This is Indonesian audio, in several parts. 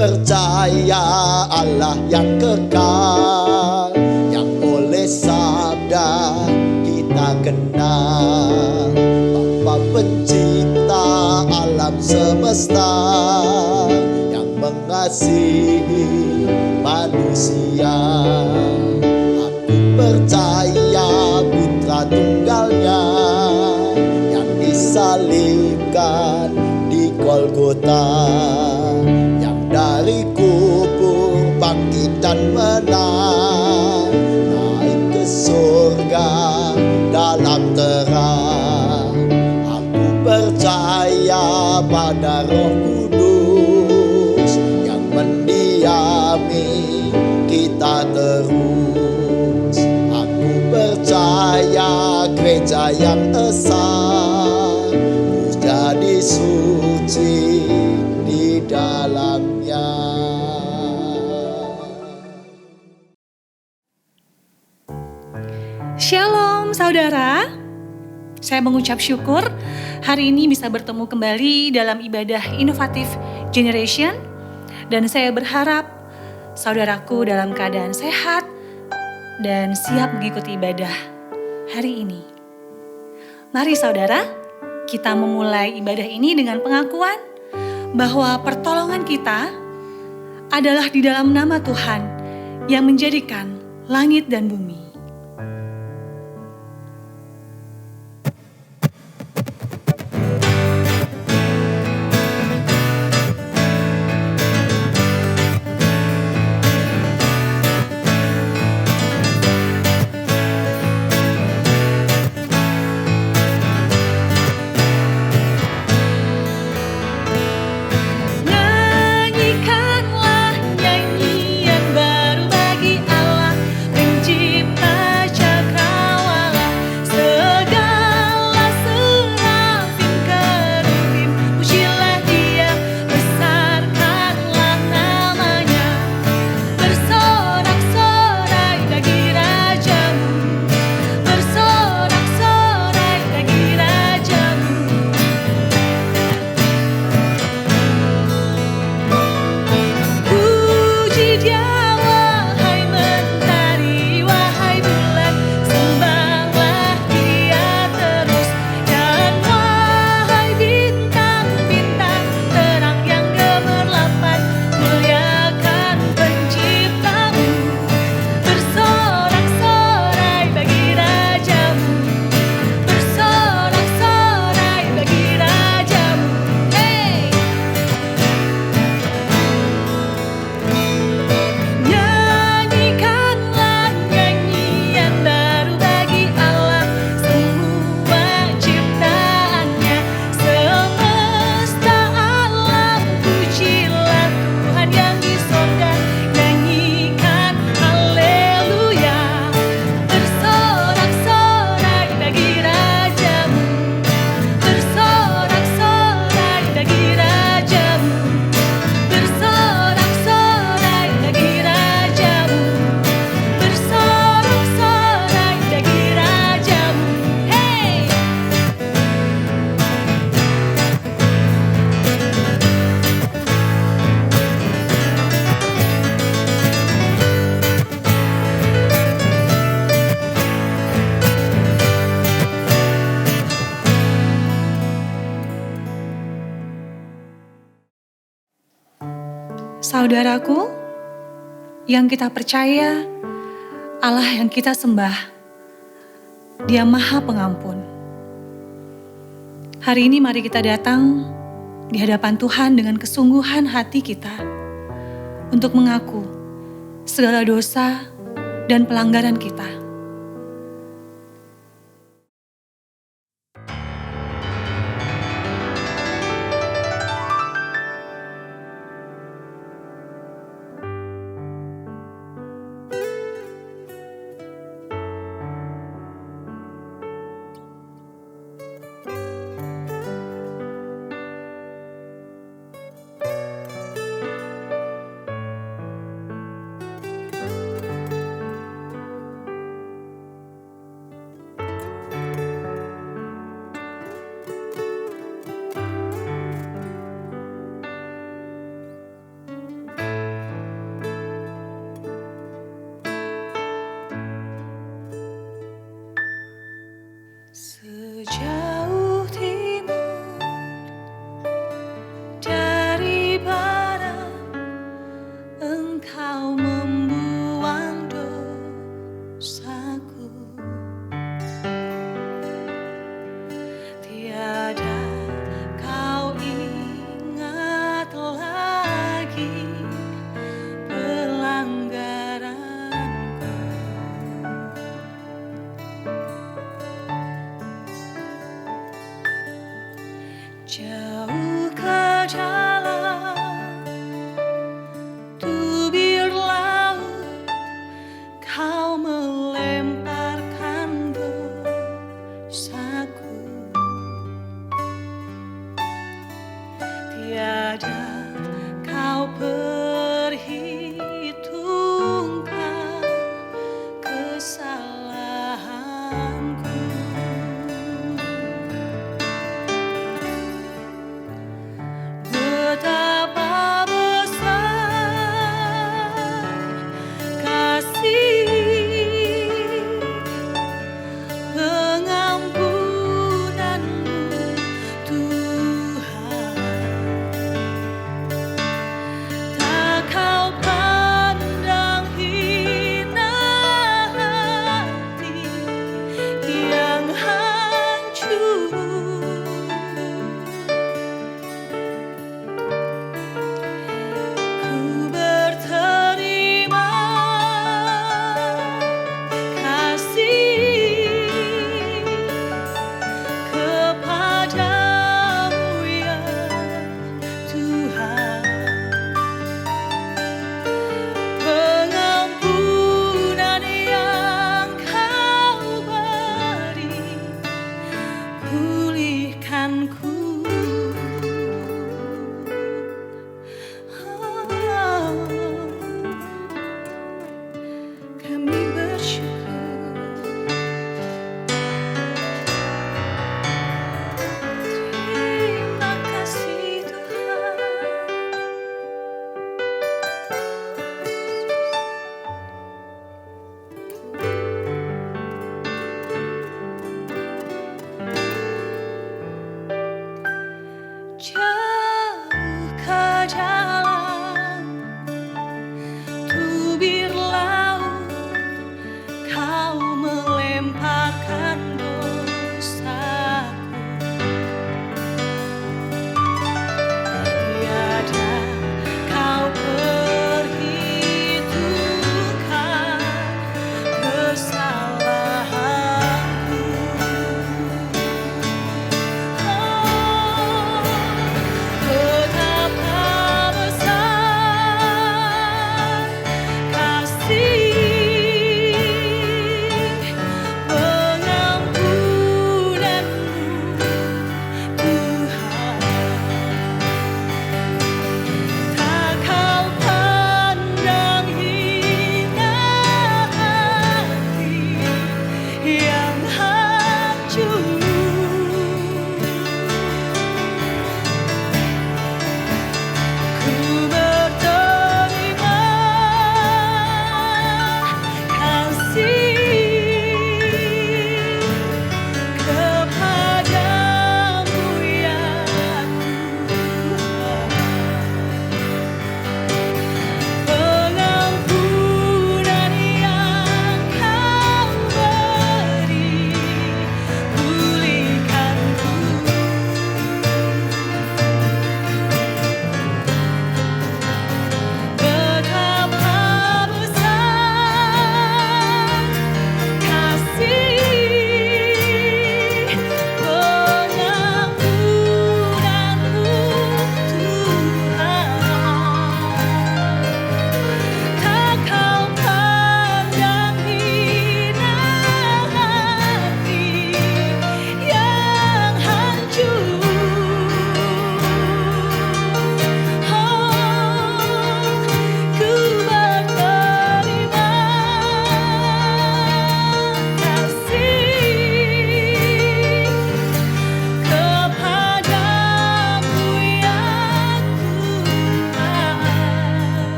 percaya Allah yang kekal, yang oleh sabda kita kenal. Bapa pencipta alam semesta, yang mengasihi manusia. Aku percaya putra tunggalnya yang disalibkan di Golgota, yang dari kubur bangkit dan menang, naik ke surga dalam terang. Aku percaya pada Roh Kudus yang mendiami kita terus. Aku percaya gereja yang esa, ku jadi suci di dalamnya. Shalom saudara, saya mengucap syukur hari ini bisa bertemu kembali dalam ibadah inovatif generation. Dan saya berharap saudaraku dalam keadaan sehat dan siap mengikuti ibadah hari ini. Mari saudara, kita memulai ibadah ini dengan pengakuan bahwa pertolongan kita adalah di dalam nama Tuhan yang menjadikan langit dan bumi. Nyanyikanlah nyanyian baru bagi Allah pencipta cakrawala, segala serafim kerubim pujilah Dia, besarkanlah namanya, bersorak-sorai bagi rajamu, bersorak-sorai bagi rajamu. Puji Dia wahai mentari, wahai bulan, sembahlah Dia terus. Dan wahai bintang-bintang terang yang gemerlapan, muliakan penciptamu, bersorak-sorai bagi rajamu, bersorak-sorai bagi rajamu. Hey! Nyanyikanlah nyanyian baru bagi Allah, semua ciptaannya, semesta alam pujilah Tuhan yang di sorga. Nyanyikan haleluya, bersorak-sorai bagi rajamu, bersorak-sorai bagi rajamu, bersorak-sorai bagi rajamu, bersorak-sorai bagi rajamu. Hey! Saudaraku, yang kita percaya, Allah yang kita sembah, Dia Maha Pengampun. Hari ini mari kita datang di hadapan Tuhan dengan kesungguhan hati kita untuk mengaku segala dosa dan pelanggaran kita.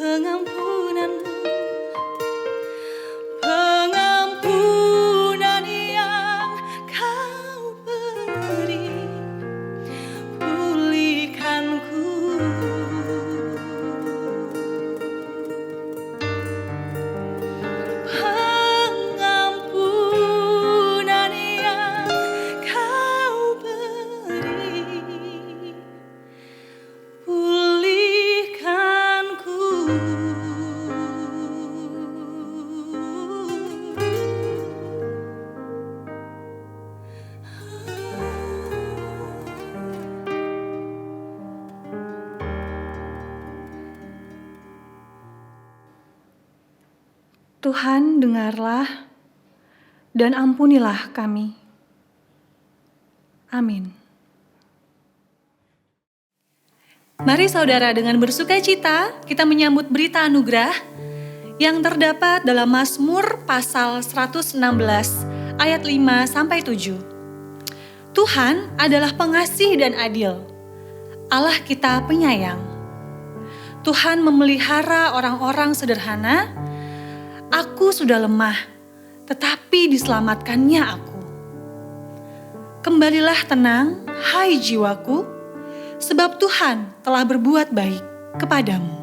pengampunanmu, pengampunan yang kau beri, pulihkanku. Pengampunan yang kau beri, pulihkanku. Tuhan, dengarlah dan ampunilah kami. Amin. Mari saudara, dengan bersukacita kita menyambut berita anugerah yang terdapat dalam Mazmur pasal 116 ayat 5-7. Tuhan adalah pengasih dan adil. Allah kita penyayang. Tuhan memelihara orang-orang sederhana. Aku sudah lemah, tetapi diselamatkannya aku. Kembalilah tenang, hai jiwaku, sebab Tuhan telah berbuat baik kepadamu.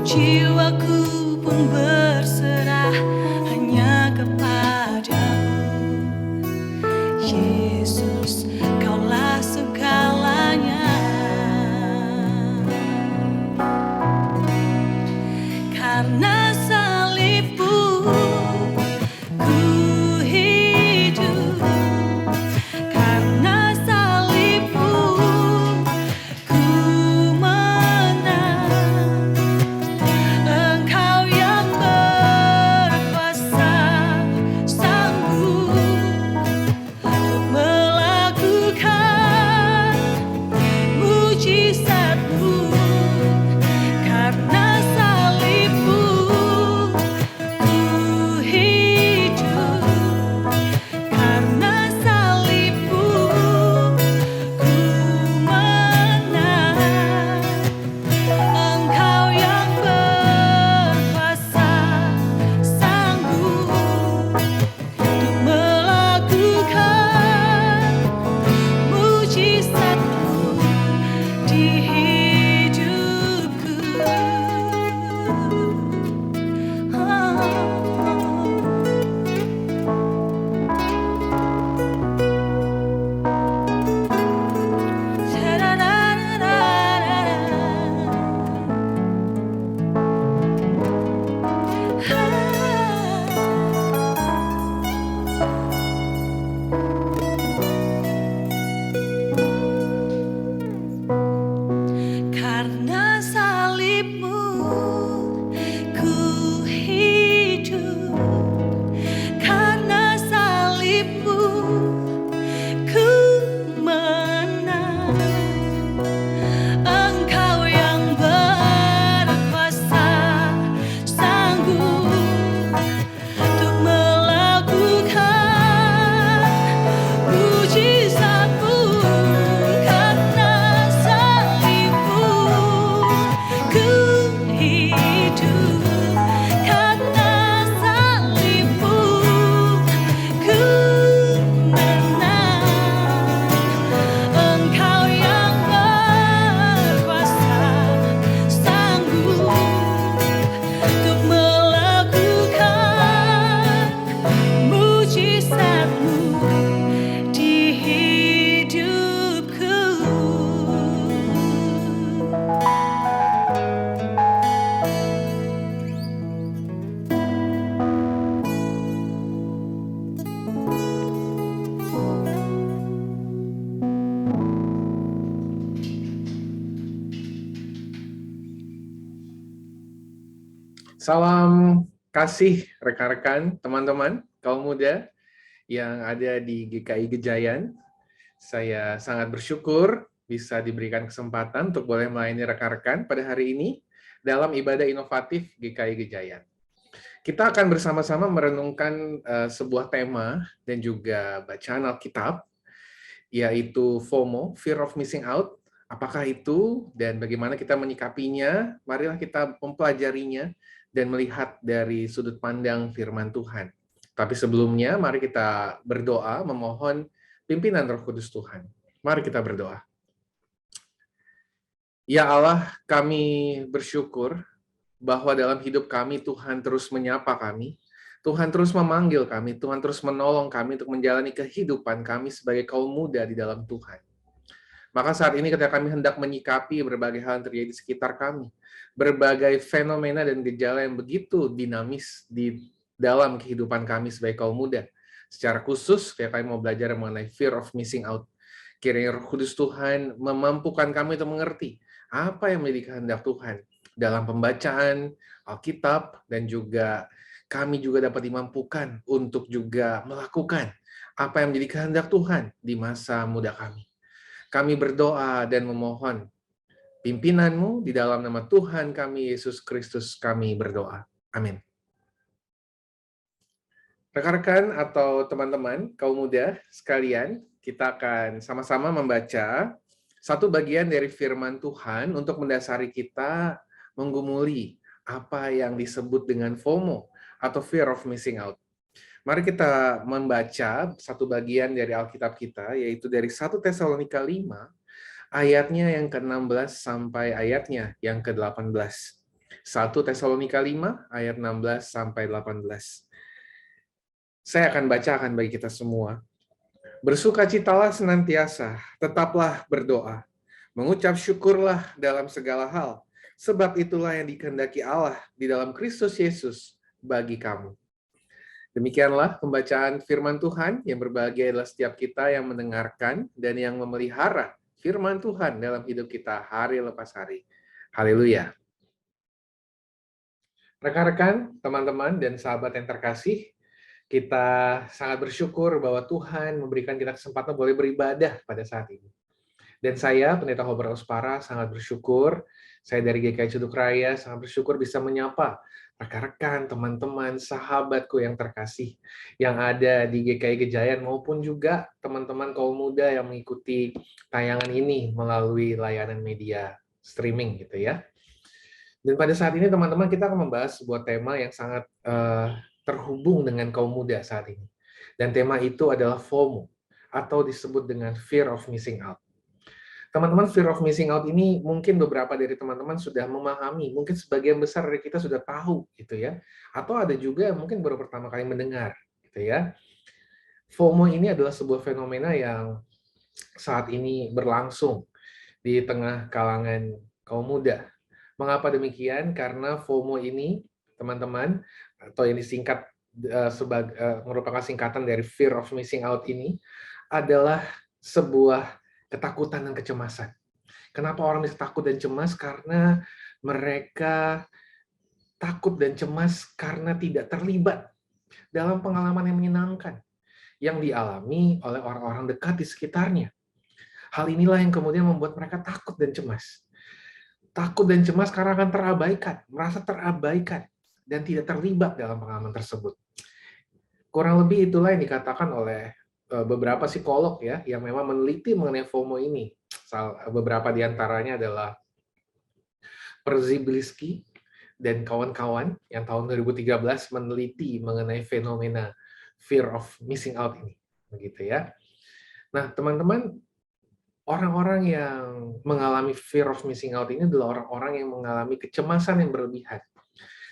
Jiwaku pun berserah hanya kepadamu, Yesus, Kaulah segalanya. Karena salibmu ku hidup, karena salibmu ku menang. Engkau yang berkuasa sanggup untuk melakukan mujizat-Mu. Karena salibmu ku hidup, karena salibmu ku menang. Engkau yang berkuasa sanggup untuk melakukan mujizat-Mu di hidupku. Karena salibmu ku hidup, karena salibmu ku menang. Engkau yang berkuasa sanggup untuk melakukan mujizat-Mu. Karena salibmu ku Salam kasih rekan-rekan, teman-teman, kaum muda yang ada di GKI Gejayan. Saya sangat bersyukur bisa diberikan kesempatan untuk boleh melayani rekan-rekan pada hari ini dalam ibadah inovatif GKI Gejayan. Kita akan bersama-sama merenungkan sebuah tema dan juga bacaan Alkitab, yaitu FOMO, Fear of Missing Out. Apakah itu dan bagaimana kita menyikapinya? Marilah kita mempelajarinya dan melihat dari sudut pandang firman Tuhan. Tapi sebelumnya, mari kita berdoa memohon pimpinan Roh Kudus Tuhan. Mari kita berdoa. Ya Allah, kami bersyukur bahwa dalam hidup kami Tuhan terus menyapa kami, Tuhan terus memanggil kami, Tuhan terus menolong kami untuk menjalani kehidupan kami sebagai kaum muda di dalam Tuhan. Maka saat ini ketika kami hendak menyikapi berbagai hal yang terjadi di sekitar kami, berbagai fenomena dan gejala yang begitu dinamis di dalam kehidupan kami sebagai kaum muda. Secara khusus, ketika kami mau belajar mengenai fear of missing out, kiranya Roh Kudus Tuhan memampukan kami untuk mengerti apa yang menjadi kehendak Tuhan dalam pembacaan Alkitab, dan juga kami juga dapat dimampukan untuk juga melakukan apa yang menjadi kehendak Tuhan di masa muda kami. Kami berdoa dan memohon pimpinan-Mu di dalam nama Tuhan kami, Yesus Kristus, kami berdoa. Amin. Rekan-rekan atau teman-teman, kaum muda sekalian, kita akan sama-sama membaca satu bagian dari firman Tuhan untuk mendasari kita menggumuli apa yang disebut dengan FOMO atau Fear of Missing Out. Mari kita membaca satu bagian dari Alkitab kita, yaitu dari 1 Tesalonika 5, ayatnya yang ke-16 sampai ayatnya yang ke-18. 1 Tesalonika 5, ayat 16 sampai 18. Saya akan bacakan bagi kita semua. Bersukacitalah senantiasa, tetaplah berdoa. Mengucap syukurlah dalam segala hal, sebab itulah yang dikehendaki Allah di dalam Kristus Yesus bagi kamu. Demikianlah pembacaan firman Tuhan. Yang berbahagia adalah setiap kita yang mendengarkan dan yang memelihara firman Tuhan dalam hidup kita hari lepas hari. Haleluya. Rekan-rekan, teman-teman, dan sahabat yang terkasih, kita sangat bersyukur bahwa Tuhan memberikan kita kesempatan boleh beribadah pada saat ini. Dan saya, Pendeta Hober Ospara, sangat bersyukur. Saya dari GKI Cuduk Raya, sangat bersyukur bisa menyapa rekan-rekan, teman-teman, sahabatku yang terkasih yang ada di GKI Gejayan maupun juga teman-teman kaum muda yang mengikuti tayangan ini melalui layanan media streaming gitu ya. Dan pada saat ini teman-teman kita akan membahas sebuah tema yang sangat terhubung dengan kaum muda saat ini. Dan tema itu adalah FOMO atau disebut dengan Fear of Missing Out. Teman-teman, fear of missing out ini mungkin beberapa dari teman-teman sudah memahami, mungkin sebagian besar dari kita sudah tahu gitu ya. Atau ada juga yang mungkin baru pertama kali mendengar gitu ya. FOMO ini adalah sebuah fenomena yang saat ini berlangsung di tengah kalangan kaum muda. Mengapa demikian? Karena FOMO ini, teman-teman, atau yang disingkat merupakan singkatan dari fear of missing out ini, adalah sebuah ketakutan dan kecemasan. Kenapa orang bisa takut dan cemas? Karena mereka takut dan cemas karena tidak terlibat dalam pengalaman yang menyenangkan yang dialami oleh orang-orang dekat di sekitarnya. Hal inilah yang kemudian membuat mereka takut dan cemas. Takut dan cemas karena akan terabaikan, merasa terabaikan, dan tidak terlibat dalam pengalaman tersebut. Kurang lebih itulah yang dikatakan oleh beberapa psikolog ya yang memang meneliti mengenai FOMO ini. Beberapa di antaranya adalah Przybylski dan kawan-kawan yang tahun 2013 meneliti mengenai fenomena fear of missing out ini, begitu ya. Nah, teman-teman, orang-orang yang mengalami fear of missing out ini adalah orang-orang yang mengalami kecemasan yang berlebihan,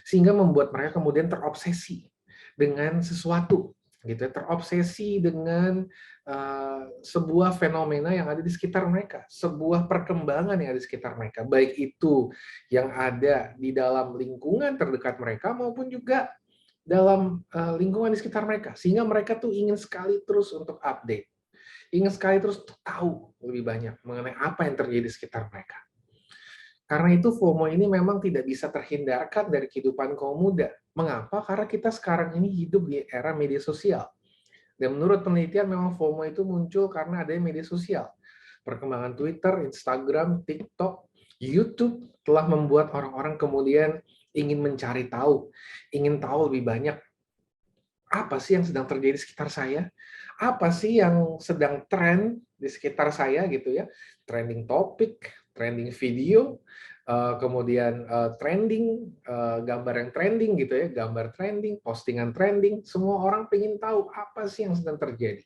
sehingga membuat mereka kemudian terobsesi dengan sesuatu, gitu ya, terobsesi dengan sebuah fenomena yang ada di sekitar mereka, sebuah perkembangan yang ada di sekitar mereka, baik itu yang ada di dalam lingkungan terdekat mereka maupun juga dalam lingkungan di sekitar mereka, sehingga mereka tuh ingin sekali terus untuk update, ingin sekali terus untuk tahu lebih banyak mengenai apa yang terjadi di sekitar mereka. Karena itu FOMO ini memang tidak bisa terhindarkan dari kehidupan kaum muda. Mengapa? Karena kita sekarang ini hidup di era media sosial. Dan menurut penelitian memang FOMO itu muncul karena adanya media sosial. Perkembangan Twitter, Instagram, TikTok, YouTube telah membuat orang-orang kemudian ingin mencari tahu, ingin tahu lebih banyak apa sih yang sedang terjadi di sekitar saya, apa sih yang sedang tren di sekitar saya gitu ya, trending topik, trending video, kemudian trending, gambar yang trending gitu ya, gambar trending, postingan trending, semua orang pengen tahu apa sih yang sedang terjadi.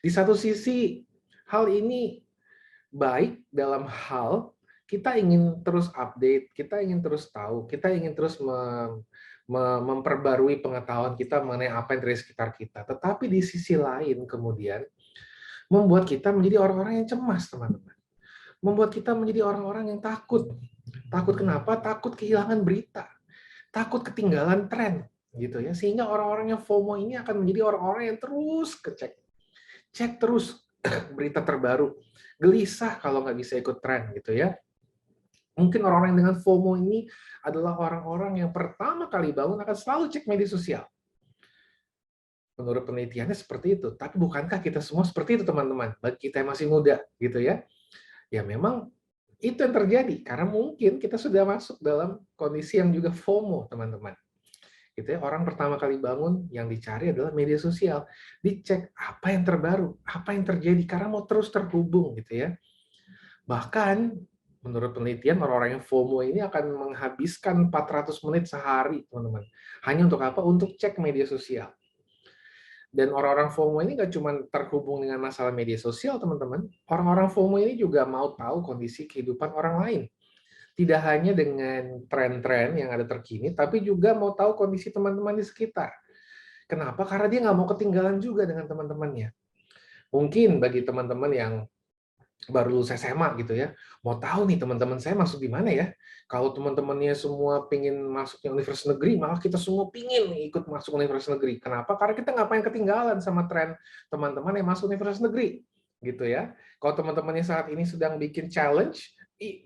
Di satu sisi, hal ini baik dalam hal kita ingin terus update, kita ingin terus tahu, kita ingin terus memperbarui pengetahuan kita mengenai apa yang terjadi di sekitar kita. Tetapi di sisi lain kemudian membuat kita menjadi orang-orang yang cemas, teman-teman. Membuat kita menjadi orang-orang yang takut. Takut kenapa? Takut kehilangan berita. Takut ketinggalan tren gitu ya. Sehingga orang-orang yang FOMO ini akan menjadi orang-orang yang terus kecek. Cek terus berita terbaru. Gelisah kalau nggak bisa ikut tren gitu ya. Mungkin orang-orang dengan FOMO ini adalah orang-orang yang pertama kali bangun akan selalu cek media sosial. Menurut penelitiannya seperti itu. Tapi bukankah kita semua seperti itu, teman-teman? Bagi kita yang masih muda, gitu ya. Ya memang itu yang terjadi. Karena mungkin kita sudah masuk dalam kondisi yang juga FOMO, teman-teman. Gitu ya, orang pertama kali bangun yang dicari adalah media sosial. Dicek apa yang terbaru, apa yang terjadi, karena mau terus terhubung, gitu ya. Bahkan menurut penelitian orang-orang yang FOMO ini akan menghabiskan 400 menit sehari, teman-teman. Hanya untuk apa? Untuk cek media sosial. Dan orang-orang FOMO ini nggak cuma terhubung dengan masalah media sosial, teman-teman. Orang-orang FOMO ini juga mau tahu kondisi kehidupan orang lain. Tidak hanya dengan tren-tren yang ada terkini, tapi juga mau tahu kondisi teman-teman di sekitar. Kenapa? Karena dia nggak mau ketinggalan juga dengan teman-temannya. Mungkin bagi teman-teman yang baru lulus SMA gitu ya, mau tahu nih teman-teman saya masuk di mana ya. Kalau teman-temannya semua pingin masuknya universitas negeri, malah kita semua pingin ikut masuk universitas negeri. Kenapa? Karena kita nggak pengen ketinggalan sama tren teman-teman yang masuk universitas negeri, gitu ya. Kalau teman-temannya saat ini sedang bikin challenge,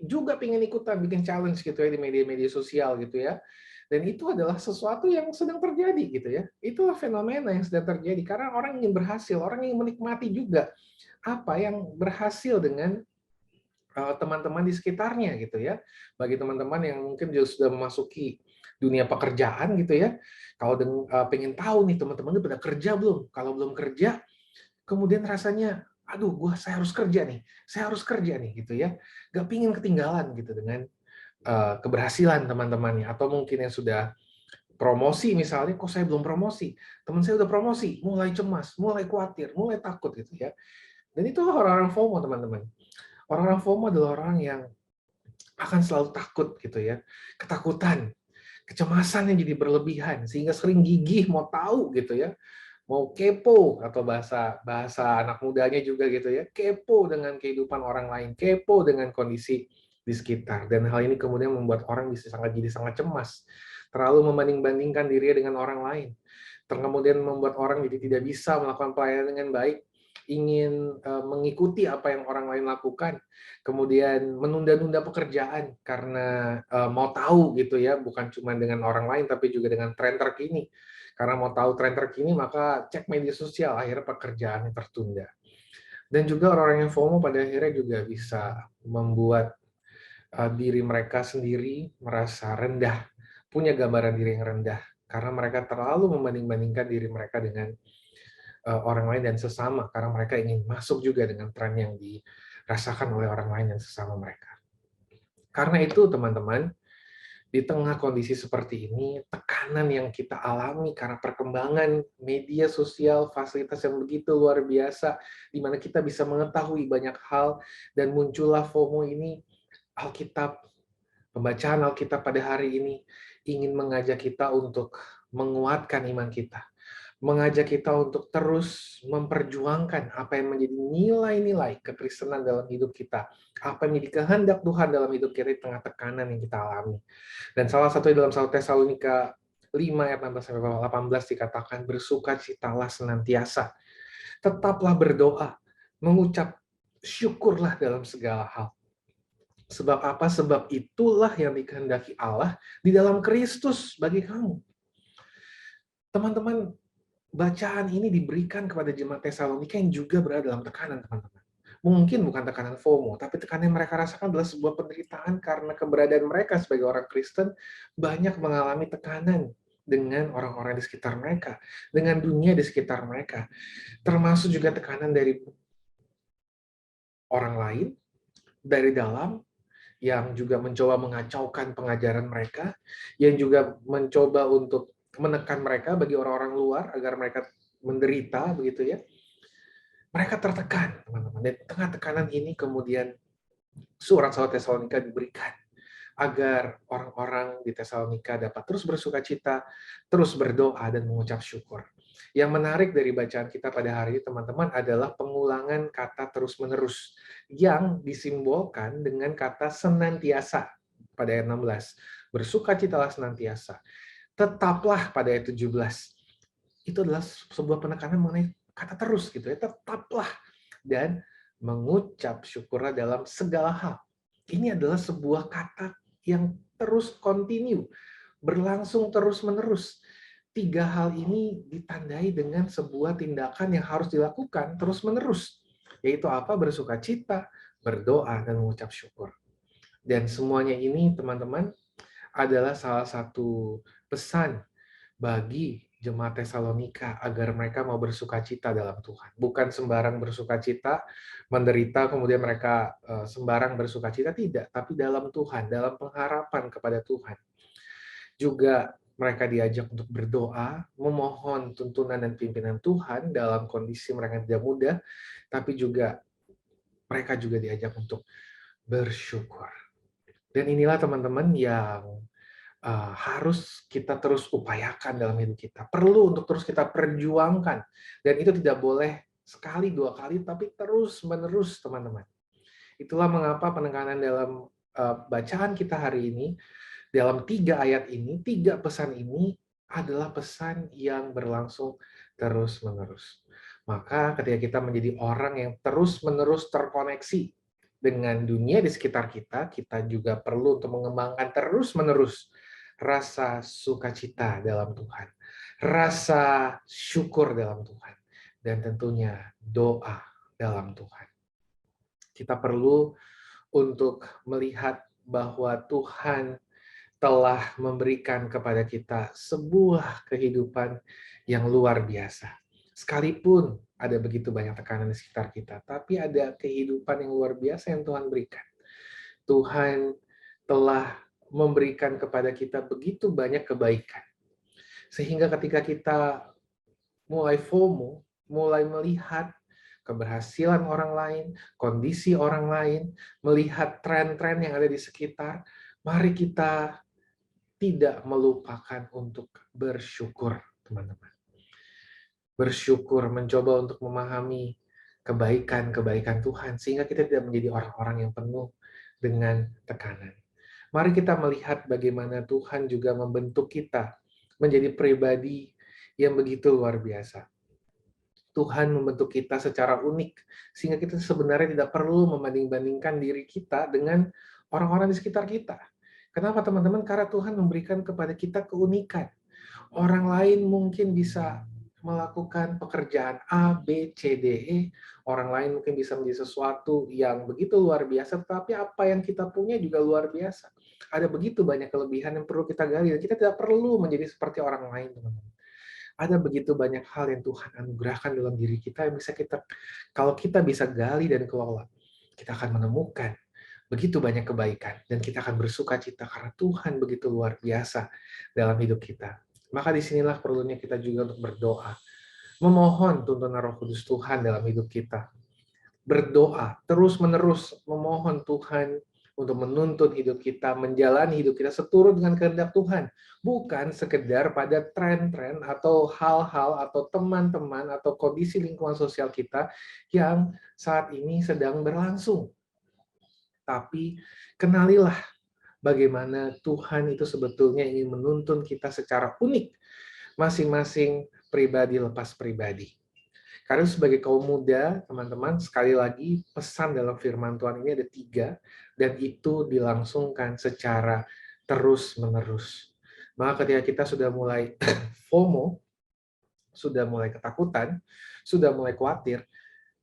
juga pingin ikutan bikin challenge gitu ya di media-media sosial gitu ya. Dan itu adalah sesuatu yang sedang terjadi gitu ya. Itulah fenomena yang sedang terjadi karena orang ingin berhasil, orang ingin menikmati juga apa yang berhasil dengan teman-teman di sekitarnya gitu ya. Bagi teman-teman yang mungkin juga sudah memasuki dunia pekerjaan gitu ya, kalau pengen tahu nih teman-teman udah kerja belum? Kalau belum kerja, kemudian rasanya, aduh, saya harus kerja nih gitu ya. Gak pingin ketinggalan gitu dengan keberhasilan teman-temannya, atau mungkin yang sudah promosi misalnya, kok saya belum promosi, teman saya udah promosi, mulai cemas, mulai khawatir, mulai takut gitu ya. Dan itu orang-orang FOMO, teman-teman. Orang-orang FOMO adalah orang yang akan selalu takut gitu ya. Ketakutan, kecemasan yang jadi berlebihan sehingga sering gigih mau tahu gitu ya. Mau kepo atau bahasa anak mudanya juga gitu ya. Kepo dengan kehidupan orang lain, kepo dengan kondisi di sekitar. Dan hal ini kemudian membuat orang bisa jadi sangat cemas. Terlalu membanding-bandingkan dirinya dengan orang lain. Kemudian membuat orang jadi tidak bisa melakukan pelayanan dengan baik, ingin mengikuti apa yang orang lain lakukan, kemudian menunda-nunda pekerjaan karena mau tahu gitu ya, bukan cuma dengan orang lain tapi juga dengan tren terkini. Karena mau tahu tren terkini maka cek media sosial, akhirnya pekerjaan tertunda. Dan juga orang-orang yang FOMO pada akhirnya juga bisa membuat diri mereka sendiri merasa rendah, punya gambaran diri yang rendah karena mereka terlalu membanding-bandingkan diri mereka dengan orang lain dan sesama, karena mereka ingin masuk juga dengan tren yang dirasakan oleh orang lain dan sesama mereka. Karena itu, teman-teman, di tengah kondisi seperti ini, tekanan yang kita alami karena perkembangan media sosial, fasilitas yang begitu luar biasa, di mana kita bisa mengetahui banyak hal, dan muncullah FOMO ini, Alkitab, pembacaan Alkitab pada hari ini, ingin mengajak kita untuk menguatkan iman kita, mengajak kita untuk terus memperjuangkan apa yang menjadi nilai-nilai kekristenan dalam hidup kita, apa yang menjadi kehendak Tuhan dalam hidup kita di tengah tekanan yang kita alami. Dan salah satu dalam 1 Tesalonika 5 ayat 16-18 dikatakan, bersukacitalah senantiasa, tetaplah berdoa, mengucap syukurlah dalam segala hal. Sebab apa? Sebab itulah yang dikehendaki Allah di dalam Kristus bagi kamu. Teman-teman, bacaan ini diberikan kepada jemaat Tesalonika yang juga berada dalam tekanan, teman-teman. Mungkin bukan tekanan FOMO, tapi tekanan yang mereka rasakan adalah sebuah penderitaan karena keberadaan mereka sebagai orang Kristen banyak mengalami tekanan dengan orang-orang di sekitar mereka, dengan dunia di sekitar mereka, termasuk juga tekanan dari orang lain, dari dalam, yang juga mencoba mengacaukan pengajaran mereka, yang juga mencoba untuk menekan mereka bagi orang-orang luar agar mereka menderita, begitu ya. Mereka tertekan, teman-teman. Dan di tengah tekanan ini kemudian surat Tesalonika diberikan agar orang-orang di Tesalonika dapat terus bersuka cita, terus berdoa dan mengucap syukur. Yang menarik dari bacaan kita pada hari ini, teman-teman, adalah pengulangan kata terus-menerus yang disimbolkan dengan kata senantiasa pada ayat 16. Bersukacitalah senantiasa. Tetaplah pada ayat 17. Itu adalah sebuah penekanan mengenai kata terus gitu ya, tetaplah dan mengucap syukurlah dalam segala hal. Ini adalah sebuah kata yang terus continue, berlangsung terus-menerus. 3 hal ini ditandai dengan sebuah tindakan yang harus dilakukan terus-menerus, yaitu apa? Bersukacita, berdoa, dan mengucap syukur. Dan semuanya ini, teman-teman, adalah salah satu pesan bagi jemaat Tesalonika agar mereka mau bersukacita dalam Tuhan. Bukan sembarang bersukacita, menderita, kemudian mereka sembarang bersukacita, tidak. Tapi dalam Tuhan, dalam pengharapan kepada Tuhan. Juga mereka diajak untuk berdoa, memohon tuntunan dan pimpinan Tuhan dalam kondisi mereka tidak mudah, tapi juga mereka juga diajak untuk bersyukur. Dan inilah teman-teman yang harus kita terus upayakan dalam hidup kita. Perlu untuk terus kita perjuangkan. Dan itu tidak boleh sekali, 2 kali, tapi terus-menerus, teman-teman. Itulah mengapa penekanan dalam bacaan kita hari ini, dalam 3 ayat ini, 3 pesan ini adalah pesan yang berlangsung terus-menerus. Maka ketika kita menjadi orang yang terus-menerus terkoneksi dengan dunia di sekitar kita, kita juga perlu untuk mengembangkan terus-menerus rasa sukacita dalam Tuhan, rasa syukur dalam Tuhan, dan tentunya doa dalam Tuhan. Kita perlu untuk melihat bahwa Tuhan telah memberikan kepada kita sebuah kehidupan yang luar biasa. Sekalipun ada begitu banyak tekanan di sekitar kita, tapi ada kehidupan yang luar biasa yang Tuhan berikan. Tuhan telah memberikan kepada kita begitu banyak kebaikan. Sehingga ketika kita mulai FOMO, mulai melihat keberhasilan orang lain, kondisi orang lain, melihat tren-tren yang ada di sekitar, mari kita tidak melupakan untuk bersyukur, teman-teman. Bersyukur, mencoba untuk memahami kebaikan-kebaikan Tuhan, sehingga kita tidak menjadi orang-orang yang penuh dengan tekanan. Mari kita melihat bagaimana Tuhan juga membentuk kita menjadi pribadi yang begitu luar biasa. Tuhan membentuk kita secara unik, sehingga kita sebenarnya tidak perlu membanding-bandingkan diri kita dengan orang-orang di sekitar kita. Kenapa, teman-teman? Karena Tuhan memberikan kepada kita keunikan. Orang lain mungkin bisa melakukan pekerjaan A, B, C, D, E. Orang lain mungkin bisa menjadi sesuatu yang begitu luar biasa, tetapi apa yang kita punya juga luar biasa. Ada begitu banyak kelebihan yang perlu kita gali, dan kita tidak perlu menjadi seperti orang lain, teman-teman. Ada begitu banyak hal yang Tuhan anugerahkan dalam diri kita yang bisa kita, kalau kita bisa gali dan kelola, kita akan menemukan begitu banyak kebaikan, dan kita akan bersuka cita karena Tuhan begitu luar biasa dalam hidup kita. Maka disinilah perlunya kita juga untuk berdoa, memohon tuntunan Roh Kudus Tuhan dalam hidup kita. Berdoa, terus-menerus memohon Tuhan untuk menuntun hidup kita, menjalani hidup kita seturut dengan kehendak Tuhan. Bukan sekedar pada tren-tren atau hal-hal atau teman-teman atau kondisi lingkungan sosial kita yang saat ini sedang berlangsung. Tapi kenalilah bagaimana Tuhan itu sebetulnya ingin menuntun kita secara unik, masing-masing pribadi lepas pribadi. Karena sebagai kaum muda, teman-teman, sekali lagi pesan dalam firman Tuhan ini ada 3, dan itu dilangsungkan secara terus-menerus. Maka ketika kita sudah mulai FOMO, sudah mulai ketakutan, sudah mulai khawatir,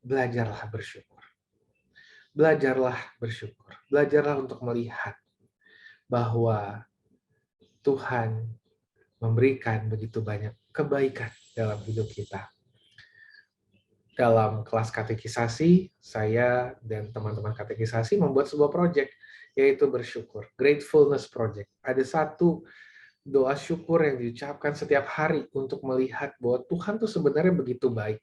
belajarlah bersyukur. Belajarlah bersyukur. Belajarlah untuk melihat bahwa Tuhan memberikan begitu banyak kebaikan dalam hidup kita. Dalam kelas katekisasi, saya dan teman-teman katekisasi membuat sebuah proyek, yaitu bersyukur, Gratefulness Project. Ada satu doa syukur yang diucapkan setiap hari untuk melihat bahwa Tuhan tuh sebenarnya begitu baik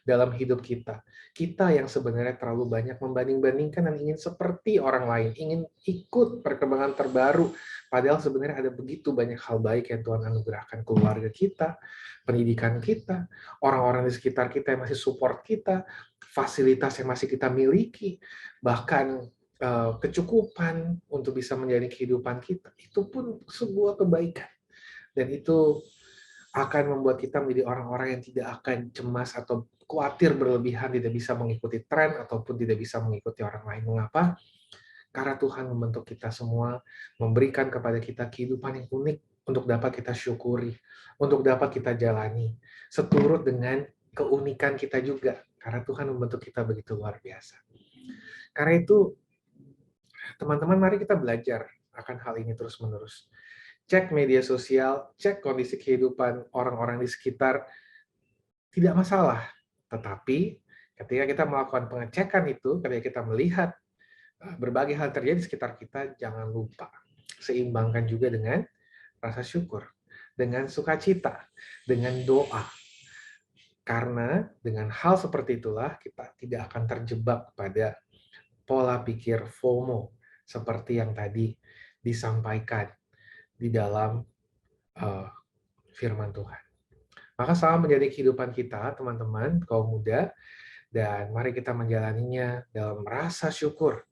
dalam hidup kita. Kita yang sebenarnya terlalu banyak membanding-bandingkan dan ingin seperti orang lain, ingin ikut perkembangan terbaru, padahal sebenarnya ada begitu banyak hal baik yang Tuhan anugerahkan, keluarga kita, pendidikan kita, orang-orang di sekitar kita yang masih support kita, fasilitas yang masih kita miliki, bahkan kecukupan untuk bisa menjalani kehidupan kita, itu pun sebuah kebaikan. Dan itu akan membuat kita menjadi orang-orang yang tidak akan cemas atau khawatir berlebihan, tidak bisa mengikuti tren ataupun tidak bisa mengikuti orang lain. Mengapa? Karena Tuhan membentuk kita semua, memberikan kepada kita kehidupan yang unik untuk dapat kita syukuri, untuk dapat kita jalani, seturut dengan keunikan kita juga, karena Tuhan membentuk kita begitu luar biasa. Karena itu, teman-teman, mari kita belajar akan hal ini terus-menerus. Cek media sosial, cek kondisi kehidupan orang-orang di sekitar, tidak masalah. Tetapi ketika kita melakukan pengecekan itu, ketika kita melihat berbagai hal terjadi di sekitar kita, jangan lupa seimbangkan juga dengan rasa syukur, dengan sukacita, dengan doa. Karena dengan hal seperti itulah kita tidak akan terjebak pada pola pikir FOMO seperti yang tadi disampaikan di dalam firman Tuhan. Maka salam menjadi kehidupan kita, teman-teman, kaum muda, dan mari kita menjalaninya dalam rasa syukur.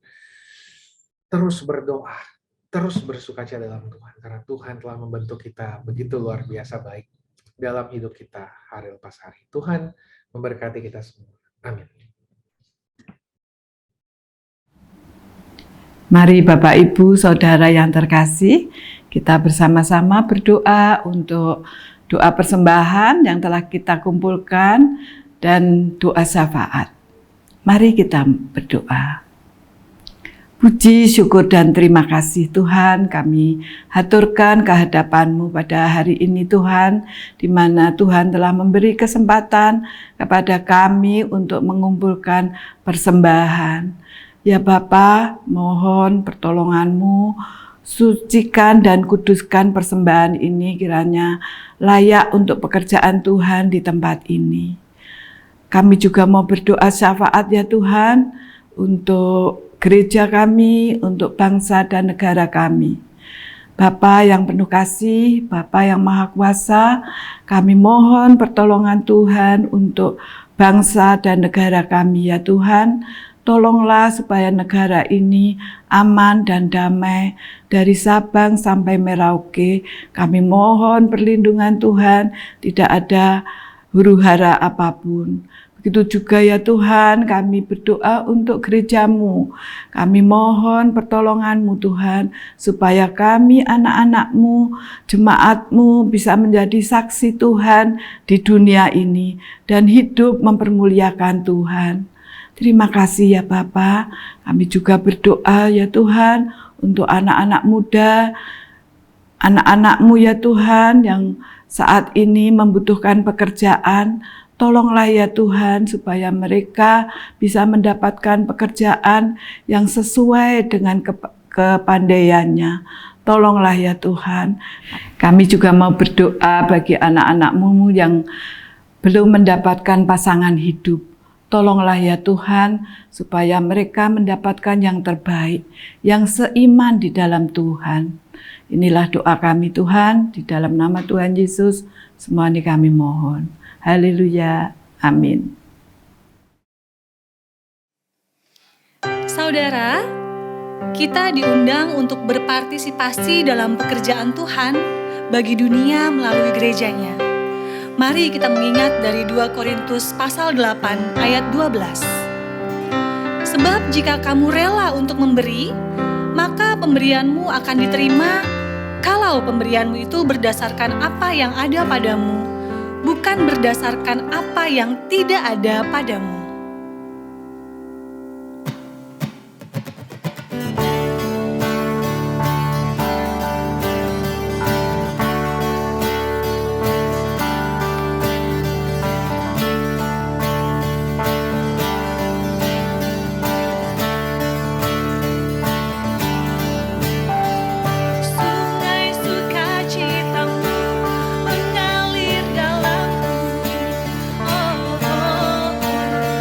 Terus berdoa, terus bersukacita dalam Tuhan, karena Tuhan telah membentuk kita begitu luar biasa baik dalam hidup kita hari lepas hari. Tuhan memberkati kita semua. Amin. Mari Bapak Ibu Saudara yang terkasih, kita bersama-sama berdoa untuk doa persembahan yang telah kita kumpulkan dan doa syafaat. Mari kita berdoa. Puji, syukur, dan terima kasih Tuhan, kami haturkan kehadapan-Mu pada hari ini Tuhan, di mana Tuhan telah memberi kesempatan kepada kami untuk mengumpulkan persembahan. Ya Bapa, mohon pertolongan-Mu, sucikan dan kuduskan persembahan ini kiranya layak untuk pekerjaan Tuhan di tempat ini. Kami juga mau berdoa syafaat ya Tuhan, untuk gereja kami, untuk bangsa dan negara kami. Bapa yang penuh kasih, Bapa yang maha kuasa, kami mohon pertolongan Tuhan untuk bangsa dan negara kami ya Tuhan. Tolonglah supaya negara ini aman dan damai dari Sabang sampai Merauke. Kami mohon perlindungan Tuhan, tidak ada huru-hara apapun. Begitu juga ya Tuhan, kami berdoa untuk gereja-Mu. Kami mohon pertolongan-Mu Tuhan, supaya kami anak-anak-Mu, jemaat-Mu bisa menjadi saksi Tuhan di dunia ini dan hidup mempermuliakan Tuhan. Terima kasih ya Bapa. Kami juga berdoa ya Tuhan untuk anak-anak muda, anak-anak-Mu ya Tuhan yang saat ini membutuhkan pekerjaan. Tolonglah ya Tuhan supaya mereka bisa mendapatkan pekerjaan yang sesuai dengan kepandaiannya. Tolonglah ya Tuhan. Kami juga mau berdoa bagi anak-anak-Mu yang belum mendapatkan pasangan hidup. Tolonglah ya Tuhan, supaya mereka mendapatkan yang terbaik, yang seiman di dalam Tuhan. Inilah doa kami Tuhan, di dalam nama Tuhan Yesus, semua ini kami mohon. Haleluya, amin. Saudara, kita diundang untuk berpartisipasi dalam pekerjaan Tuhan bagi dunia melalui gerejanya. Mari kita mengingat dari 2 Korintus pasal 8 ayat 12. Sebab jika kamu rela untuk memberi, maka pemberianmu akan diterima kalau pemberianmu itu berdasarkan apa yang ada padamu, bukan berdasarkan apa yang tidak ada padamu. Sungai sukacitamu mengalir dalamku. Oh, oh, oh.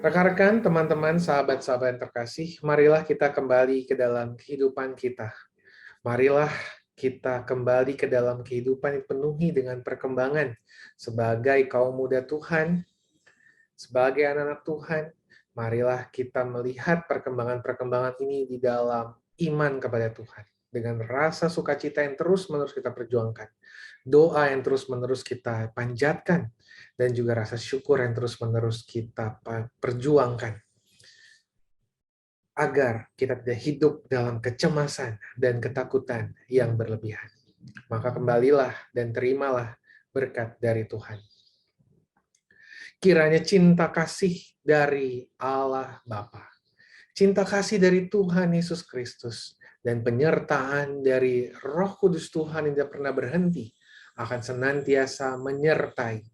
Rekan-rekan, teman-teman, sahabat-sahabat yang terkasih, marilah kita kembali ke dalam kehidupan kita. Marilah kita kembali ke dalam kehidupan yang dipenuhi dengan perkembangan sebagai kaum muda Tuhan, sebagai anak-anak Tuhan. Marilah kita melihat perkembangan-perkembangan ini di dalam iman kepada Tuhan. Dengan rasa sukacita yang terus-menerus kita perjuangkan. Doa yang terus-menerus kita panjatkan. Dan juga rasa syukur yang terus-menerus kita perjuangkan. Agar kita tidak hidup dalam kecemasan dan ketakutan yang berlebihan. Maka kembalilah dan terimalah berkat dari Tuhan. Kiranya cinta kasih dari Allah Bapa, cinta kasih dari Tuhan Yesus Kristus, dan penyertaan dari Roh Kudus Tuhan yang tidak pernah berhenti akan senantiasa menyertai,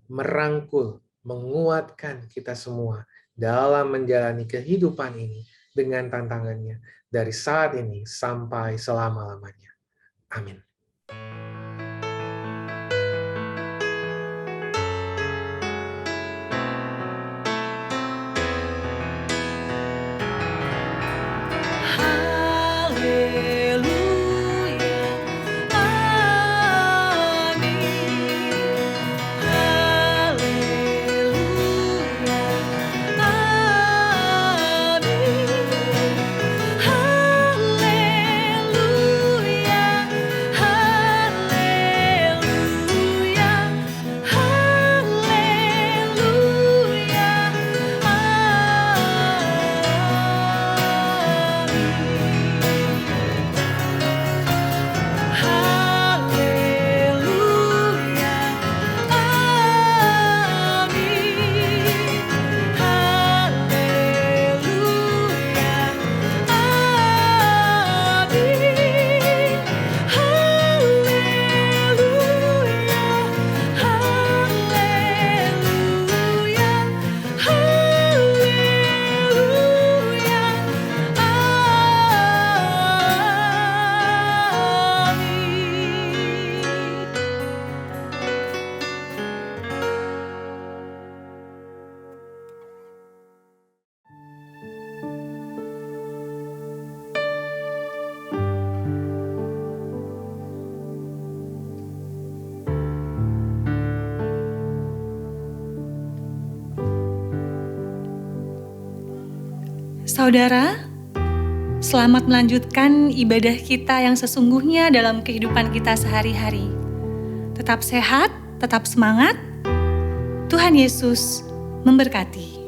merangkul, menguatkan kita semua dalam menjalani kehidupan ini dengan tantangannya dari saat ini sampai selama-lamanya. Amin. Saudara, selamat melanjutkan ibadah kita yang sesungguhnya dalam kehidupan kita sehari-hari. Tetap sehat, tetap semangat. Tuhan Yesus memberkati.